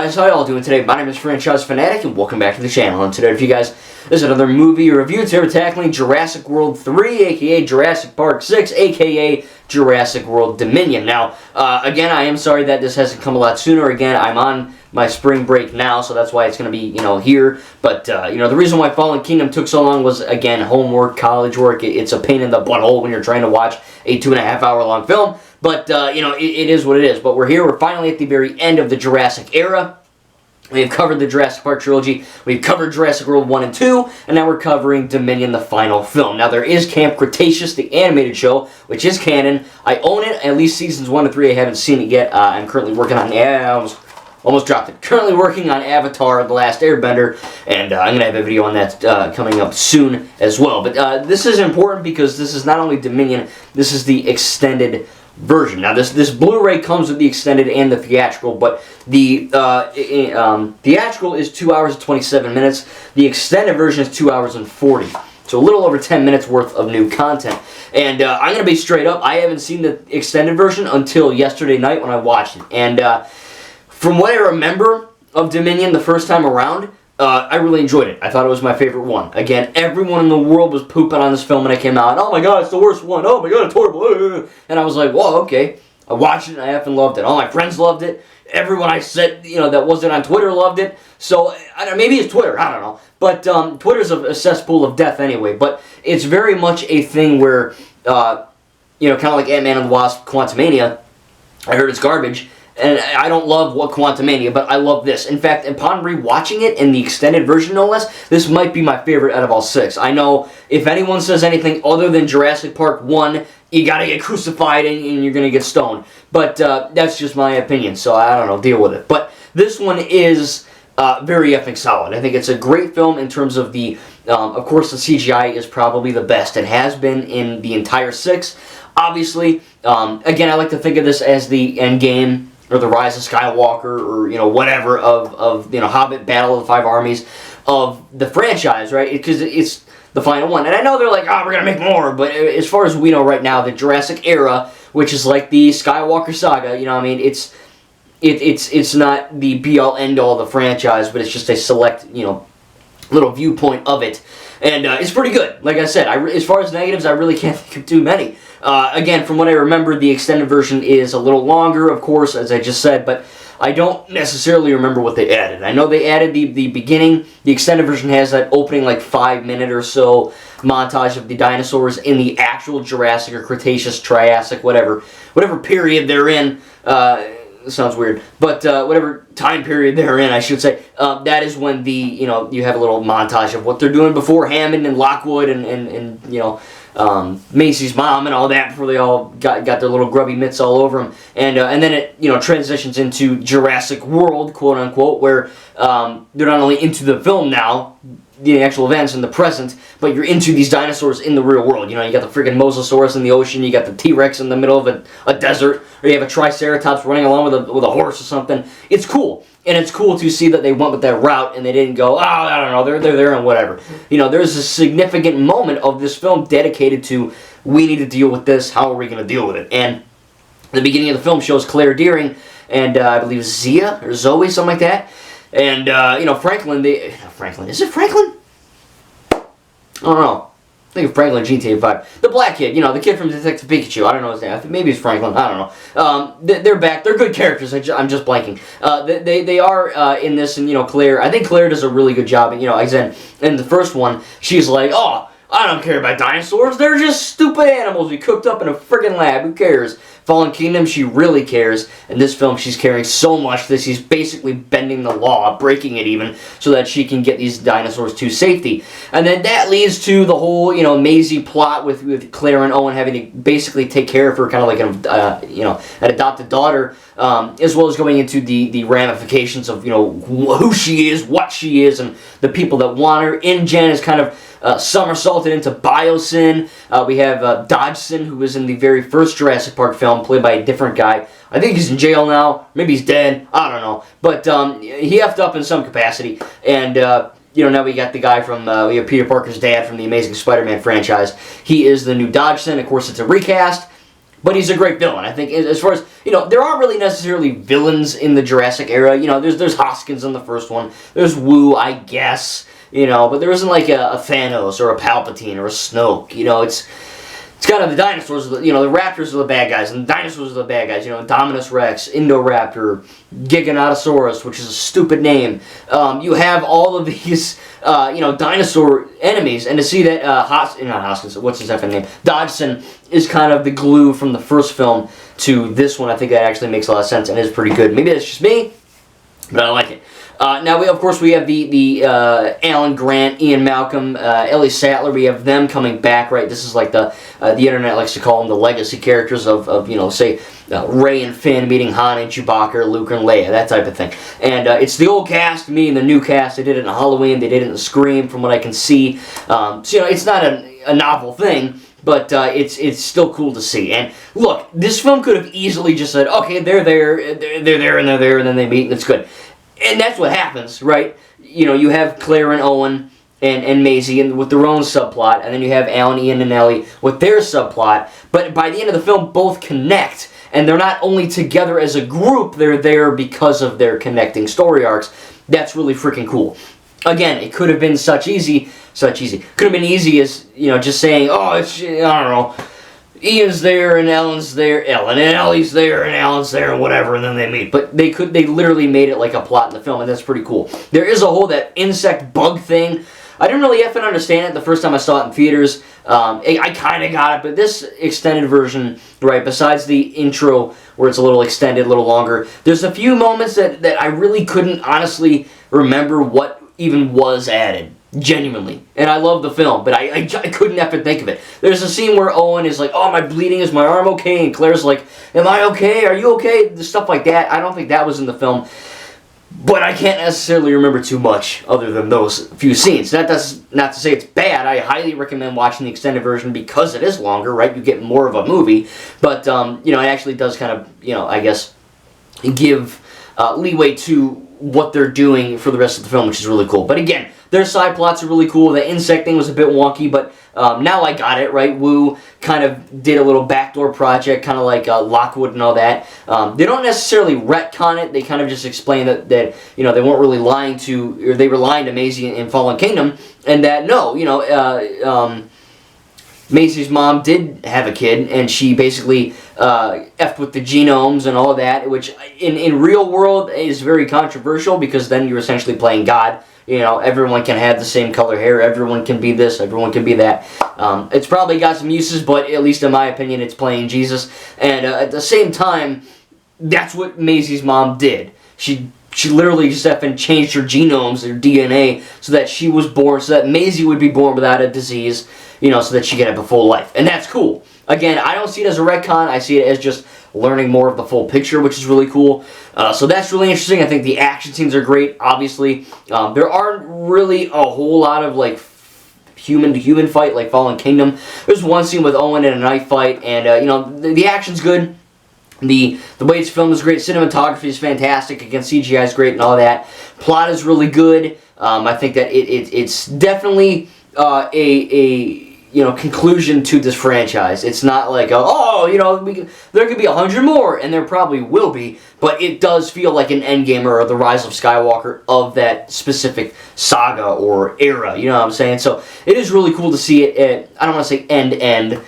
guys, how y'all doing today? My name is Franchise Fanatic and welcome back to the channel. And today for you guys, this is another movie review. Today we're tackling Jurassic World 3, aka Jurassic Park 6, aka Jurassic World Dominion. Now, again, I am sorry that this hasn't come a lot sooner. Again, I'm on my spring break now, so that's why it's going to be, here. But, the reason why Fallen Kingdom took so long was, again, homework, college work. It's a pain in the butthole when you're trying to watch a 2.5-hour long film. But, it is what it is. But we're here. We're finally at the very end of the Jurassic era. We've covered the Jurassic Park trilogy, we've covered Jurassic World 1 and 2, and now we're covering Dominion, the final film. Now, there is Camp Cretaceous, the animated show, which is canon. I own it, at least seasons 1 to 3. I haven't seen it yet. I'm currently working on... almost dropped it. Currently working on Avatar, The Last Airbender, and I'm going to have a video on that coming up soon as well. But this is important because this is not only Dominion, this is the extended version. Now, this Blu-ray comes with the extended and the theatrical, but the theatrical is 2 hours and 27 minutes. The extended version is 2 hours and 40. So a little over 10 minutes worth of new content. And I'm going to be straight up, I haven't seen the extended version until yesterday night when I watched it. And from what I remember of Dominion the first time around, I really enjoyed it. I thought it was my favorite one. Again, everyone in the world was pooping on this film when it came out. Oh my god, it's the worst one. Oh my god, it's horrible. And I was like, whoa, okay. I watched it and I effing loved it. All my friends loved it. Everyone I said, that wasn't on Twitter loved it. So, maybe it's Twitter. I don't know. But Twitter's a cesspool of death anyway. But it's very much a thing where, kind of like Ant-Man and the Wasp, Quantumania, I heard it's garbage. And I don't love Quantumania, but I love this. In fact, upon rewatching it in the extended version, no less, this might be my favorite out of all 6. I know if anyone says anything other than Jurassic Park 1, you gotta get crucified and you're gonna get stoned. But that's just my opinion, so I don't know, deal with it. But this one is very effing solid. I think it's a great film in terms of the, of course, the CGI is probably the best. It has been in the entire 6. Obviously, again, I like to think of this as the end game, or the Rise of Skywalker, or, whatever, of Hobbit, Battle of the Five Armies, of the franchise, right? Because it's the final one. And I know they're like, oh, we're going to make more, but as far as we know right now, the Jurassic era, which is like the Skywalker saga, it's not the be-all, end-all of the franchise, but it's just a select, little viewpoint of it. And it's pretty good. Like I said, as far as negatives, I really can't think of too many. Again, from what I remember, the extended version is a little longer, of course, as I just said, but I don't necessarily remember what they added. I know they added the beginning. The extended version has that opening, 5-minute or so montage of the dinosaurs in the actual Jurassic or Cretaceous, Triassic, whatever period they're in. Sounds weird, but whatever time period they're in, I should say, that is when you have a little montage of what they're doing before Hammond and Lockwood and Macy's mom and all that, before they all got their little grubby mitts all over them, and then it transitions into Jurassic World, quote unquote, where they're not only into the film now, the actual events in the present, but you're into these dinosaurs in the real world. You got the freaking Mosasaurus in the ocean, you got the T-Rex in the middle of a desert, or you have a Triceratops running along with a horse or something. It's cool. And it's cool to see that they went with that route and they didn't go, I don't know, they're there and whatever. There's a significant moment of this film dedicated to, we need to deal with this, how are we going to deal with it? And the beginning of the film shows Claire Dearing and I believe Zia or Zoe, something like that. And, Franklin, is it Franklin? I don't know. I think of Franklin GTA 5. The black kid, the kid from Detective Pikachu. I don't know his name. Maybe it's Franklin. I don't know. They're back. They're good characters. I'm just blanking. They are in this, and, Claire, I think Claire does a really good job. And, again, in the first one, she's like, oh, I don't care about dinosaurs. They're just stupid animals we cooked up in a friggin' lab. Who cares? Fallen Kingdom, she really cares. In this film, she's caring so much that she's basically bending the law, breaking it even, so that she can get these dinosaurs to safety. And then that leads to the whole, Maisie plot with Claire and Owen having to basically take care of her, kind of like an adopted daughter, as well as going into the ramifications of, who she is, what she is, and the people that want her. InGen is kind of somersaulted into Biosyn. We have Dodgson, who was in the very first Jurassic Park film, played by a different guy. I think he's in jail now. Maybe he's dead. I don't know. But he effed up in some capacity. And, now we got the guy from, we have Peter Parker's dad from the Amazing Spider-Man franchise. He is the new Dodgson. Of course, it's a recast. But he's a great villain. I think as far as, there aren't really necessarily villains in the Jurassic era. There's Hoskins in the first one. There's Wu, I guess. But there isn't like a Thanos or a Palpatine or a Snoke. It's kind of the dinosaurs, the raptors are the bad guys, and the dinosaurs are the bad guys. Dominus Rex, Indoraptor, Giganotosaurus, which is a stupid name. You have all of these, dinosaur enemies, and to see that not Hoskins, what's his effing name? Dodgson is kind of the glue from the first film to this one. I think that actually makes a lot of sense and is pretty good. Maybe that's just me, but I like it. Now, we have the Alan Grant, Ian Malcolm, Ellie Sattler. We have them coming back, right? This is like the internet likes to call them the legacy characters of say, Ray and Finn meeting Han and Chewbacca, Luke and Leia, that type of thing. And it's the old cast meeting the new cast. They did it in Halloween. They did it in Scream, from what I can see. So, it's not a novel thing, but it's still cool to see. And look, this film could have easily just said, okay, they're there, and then they meet, and it's good. And that's what happens, right? You have Claire and Owen and Maisie and with their own subplot, and then you have Alan, Ian, and Ellie with their subplot. But by the end of the film, both connect, and they're not only together as a group, they're there because of their connecting story arcs. That's really freaking cool. Again, it could have been such easy. Could have been easy as, just saying, oh, it's, I don't know, Ian's there and Ellen's there, and Ellie's there and Alan's there and whatever, and then they meet. But they literally made it like a plot in the film, and that's pretty cool. There is a whole, that insect bug thing. I didn't really effing understand it the first time I saw it in theaters. I kind of got it, but this extended version, right, besides the intro where it's a little extended, a little longer, there's a few moments that I really couldn't honestly remember what even was added. Genuinely. And I love the film, but I couldn't ever think of it. There's a scene where Owen is like, oh, am I bleeding? Is my arm okay? And Claire's like, am I okay? Are you okay? Stuff like that. I don't think that was in the film. But I can't necessarily remember too much other than those few scenes. That's not to say it's bad. I highly recommend watching the extended version because it is longer, right? You get more of a movie. But, it actually does kind of, I guess, give leeway to what they're doing for the rest of the film, which is really cool. But again, their side plots are really cool. The insect thing was a bit wonky, but now I got it, right? Wu kind of did a little backdoor project, kind of like Lockwood and all that. They don't necessarily retcon it. They kind of just explain that they weren't really lying to, or they were lying to Maisie in Fallen Kingdom, and that, no, Maisie's mom did have a kid, and she basically effed with the genomes and all of that, which in real world is very controversial because then you're essentially playing God. Everyone can have the same color hair, everyone can be this, everyone can be that. It's probably got some uses, but at least in my opinion, it's playing Jesus. And at the same time, that's what Maisie's mom did. She literally just effing changed her genomes, her DNA, so that she was born, so that Maisie would be born without a disease, so that she could have a full life. And that's cool. Again, I don't see it as a retcon, I see it as just learning more of the full picture, which is really cool. So that's really interesting. I think the action scenes are great, obviously. There aren't really a whole lot of, like, human-to-human fight like Fallen Kingdom. There's one scene with Owen in a knife fight, and, the action's good. The way it's filmed is great. Cinematography is fantastic. Again, CGI is great and all that. Plot is really good. I think that it's definitely a conclusion to this franchise. It's not like, there could be 100 more, and there probably will be, but it does feel like an endgame or the Rise of Skywalker of that specific saga or era, you know what I'm saying? So it is really cool to see it at, I don't want to say end.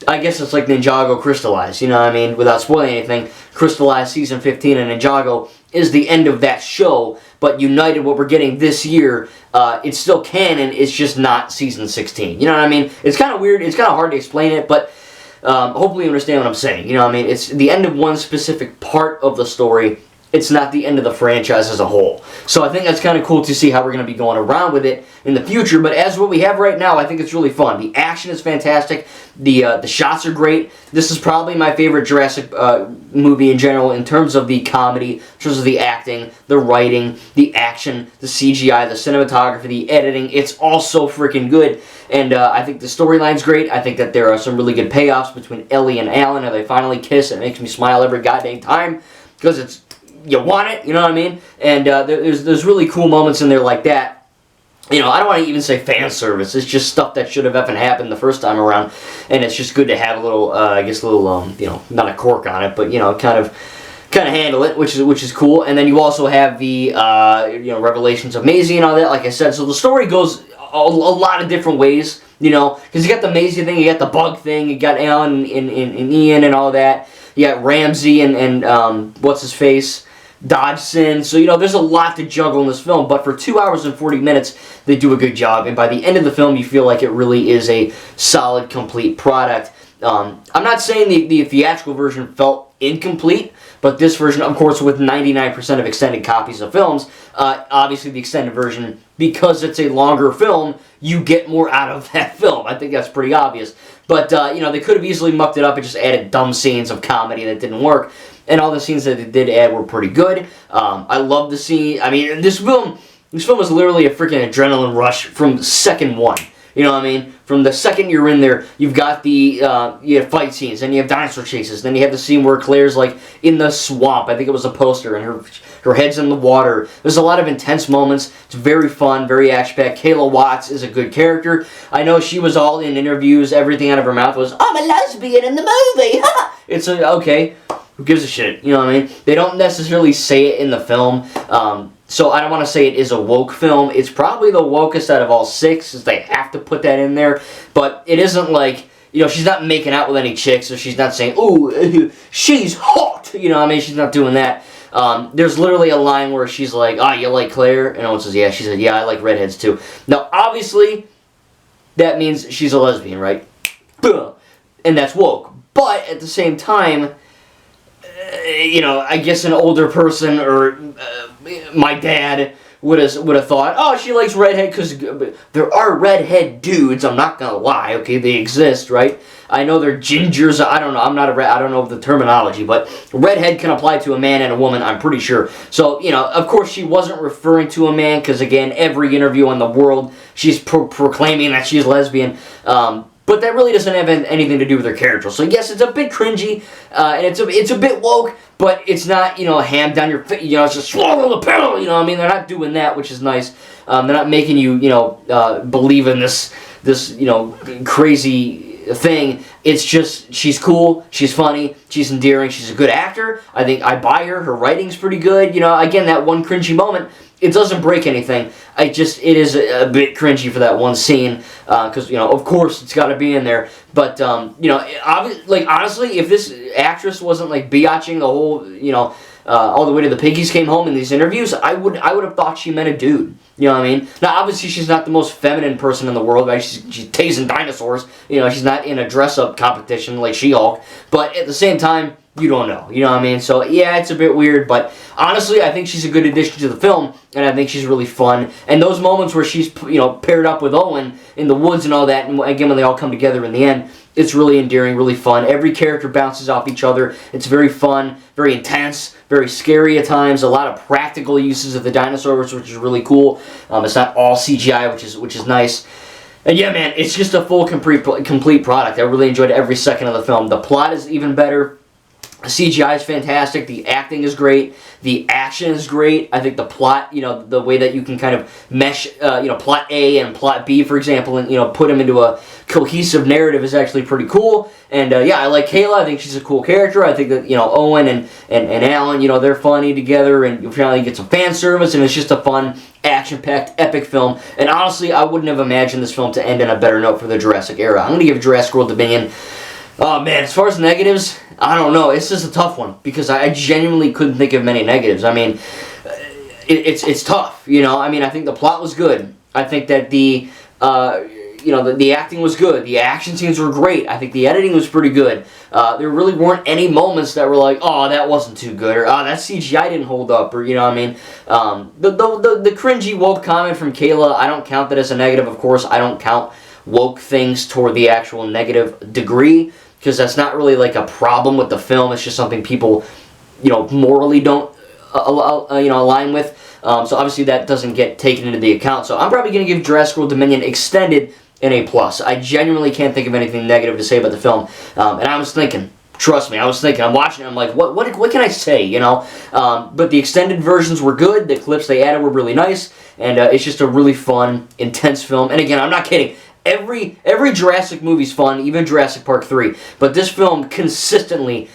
I guess it's like Ninjago Crystallized, you know what I mean? Without spoiling anything, Crystallized Season 15 and Ninjago is the end of that show, but United, what we're getting this year, it's still canon, it's just not Season 16. You know what I mean? It's kind of weird, it's kind of hard to explain it, but hopefully you understand what I'm saying. You know what I mean? It's the end of one specific part of the story. It's not the end of the franchise as a whole. So I think that's kind of cool to see how we're going to be going around with it in the future. But as what we have right now, I think it's really fun. The action is fantastic. The shots are great. This is probably my favorite Jurassic movie in general in terms of the comedy, in terms of the acting, the writing, the action, the CGI, the cinematography, the editing. It's all so freaking good. And I think the storyline's great. I think that there are some really good payoffs between Ellie and Alan, and they finally kiss. It makes me smile every goddamn time because it's, you want it, you know what I mean? And there's really cool moments in there like that. I don't want to even say fan service. It's just stuff that should have effing happened the first time around, and it's just good to have a little, not a cork on it, but kind of handle it, which is cool. And then you also have the revelations of Maisie and all that, like I said. So the story goes a lot of different ways, because you got the Maisie thing, you got the bug thing, you got Alan and Ian and all that. You got Ramsey and what's his face, Dodgson. So there's a lot to juggle in this film, but for 2 hours and 40 minutes, they do a good job. And by the end of the film, you feel like it really is a solid, complete product. I'm not saying the theatrical version felt incomplete, but this version, of course, with 99% of extended copies of films, obviously the extended version, because it's a longer film, you get more out of that film. I think that's pretty obvious. But, they could have easily mucked it up and just added dumb scenes of comedy that didn't work. And all the scenes that they did add were pretty good. I love the scene. I mean, this film is literally a freaking adrenaline rush from second one. You know what I mean? From the second you're in there, you've got the you have fight scenes, and you have dinosaur chases. Then you have the scene where Claire's like in the swamp. I think it was a poster, and her head's in the water. There's a lot of intense moments. It's very fun, very action-packed. Kayla Watts is a good character. I know she was all in interviews. Everything out of her mouth was, "I'm a lesbian in the movie." It's okay. Who gives a shit? You know what I mean? They don't necessarily say it in the film. So I don't want to say it is a woke film. It's probably the wokest out of all six, since they have to put that in there. But it isn't like, she's not making out with any chicks, or she's not saying, "Ooh, she's hot." You know what I mean? She's not doing that. There's literally a line where she's like, "Ah, you like Claire?" And Owen says, "Yeah." She said, "Yeah, I like redheads too." Now, obviously, that means she's a lesbian, right? And that's woke. But at the same time, I guess an older person or my dad would have thought, "Oh, she likes redhead because there are redhead dudes." I'm not gonna lie, okay, they exist, right? I know they're gingers. I don't know. I don't know the terminology, but redhead can apply to a man and a woman, I'm pretty sure. So of course, she wasn't referring to a man because again, every interview in the world, she's proclaiming that she's lesbian. But that really doesn't have anything to do with her character. So yes, it's a bit cringy, and it's a bit woke, but it's not, a ham down your face, it's just swallow the pill, you know what I mean? They're not doing that, which is nice. They're not making you, believe in this crazy thing. It's just, she's cool, she's funny, she's endearing, she's a good actor. I think I buy her. Her writing's pretty good. Again, that one cringy moment, it doesn't break anything. It is a bit cringy for that one scene, because, of course it's got to be in there. But, honestly, if this actress wasn't, biatching the whole, all the way to the piggies came home in these interviews, I would have thought she meant a dude. You know what I mean? Now, obviously, she's not the most feminine person in the world, right? She's tasing dinosaurs. She's not in a dress-up competition like She-Hulk. But at the same time, you don't know. You know what I mean? So, yeah, it's a bit weird. But honestly, I think she's a good addition to the film, and I think she's really fun. And those moments where she's, paired up with Owen in the woods and all that, and again, when they all come together in the end, it's really endearing, really fun. Every character bounces off each other. It's very fun, very intense, very scary at times. A lot of practical uses of the dinosaurs, which is really cool. It's not all CGI, which is nice. And yeah, man, it's just a full, complete product. I really enjoyed every second of the film. The plot is even better. The CGI is fantastic. The acting is great. The action is great. I think the plot, the way that you can kind of mesh, plot A and plot B, for example, and, put them into a cohesive narrative is actually pretty cool. And, yeah, I like Kayla. I think she's a cool character. I think that, Owen and Alan, they're funny together, and you finally get some fan service, and it's just a fun, action-packed, epic film. And honestly, I wouldn't have imagined this film to end on a better note for the Jurassic era. I'm going to give Jurassic World Dominion, oh, man, as far as negatives, I don't know. It's just a tough one because I genuinely couldn't think of many negatives. I mean, it's tough, I mean, I think the plot was good. I think that the acting was good. The action scenes were great. I think the editing was pretty good. There really weren't any moments that were like, "Oh, that wasn't too good," or "Oh, that CGI didn't hold up," or what I mean. The cringy woke comment from Kayla, I don't count that as a negative. Of course, I don't count woke things toward the actual negative degree, because that's not really like a problem with the film. It's just something people, morally don't, align with. So obviously that doesn't get taken into the account. So I'm probably going to give Jurassic World Dominion Extended an A+. I genuinely can't think of anything negative to say about the film. And I was thinking, trust me, I was thinking, I'm watching it, I'm like, what can I say, you know? But the extended versions were good, the clips they added were really nice, and it's just a really fun, intense film. And again, I'm not kidding. Every Jurassic movie's fun, even Jurassic Park 3. But this film consistently,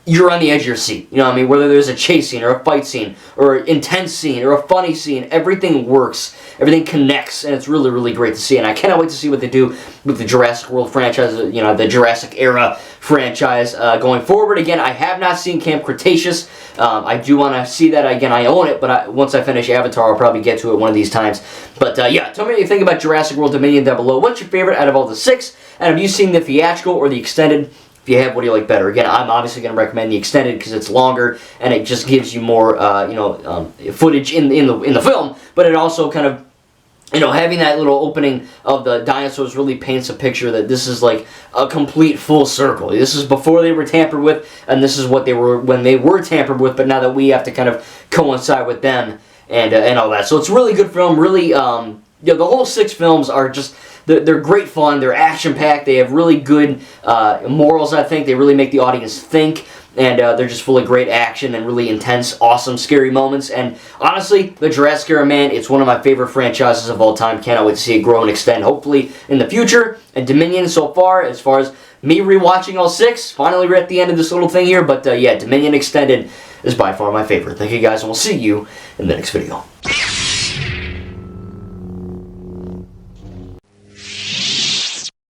you're on the edge of your seat. You know what I mean? Whether there's a chase scene or a fight scene or an intense scene or a funny scene, everything works. Everything connects, and it's really, really great to see. And I cannot wait to see what they do with the Jurassic World franchise, you know, the Jurassic era franchise going forward. Again, I have not seen Camp Cretaceous. I do want to see that. Again, I own it, but once I finish Avatar, I'll probably get to it one of these times. But yeah, tell me what you think about Jurassic World Dominion down below. What's your favorite out of all the 6? And have you seen the theatrical or the extended? If you have, what do you like better? Again, I'm obviously going to recommend the extended because it's longer and it just gives you more, you know, footage in the film. But it also kind of, you know, having that little opening of the dinosaurs really paints a picture that this is like a complete full circle. This is before they were tampered with, and this is what they were when they were tampered with. But now that we have to kind of coincide with them and all that, so it's a really good film. Really, you know, the whole 6 films are just. They're great fun, they're action-packed, they have really good morals, I think. They really make the audience think, and they're just full of great action and really intense, awesome, scary moments. And honestly, the Jurassic era, man, it's one of my favorite franchises of all time. Cannot wait to see it grow and extend, hopefully, in the future. And Dominion, so far, as far as me rewatching all 6, finally we're at the end of this little thing here, but yeah, Dominion Extended is by far my favorite. Thank you guys, and we'll see you in the next video.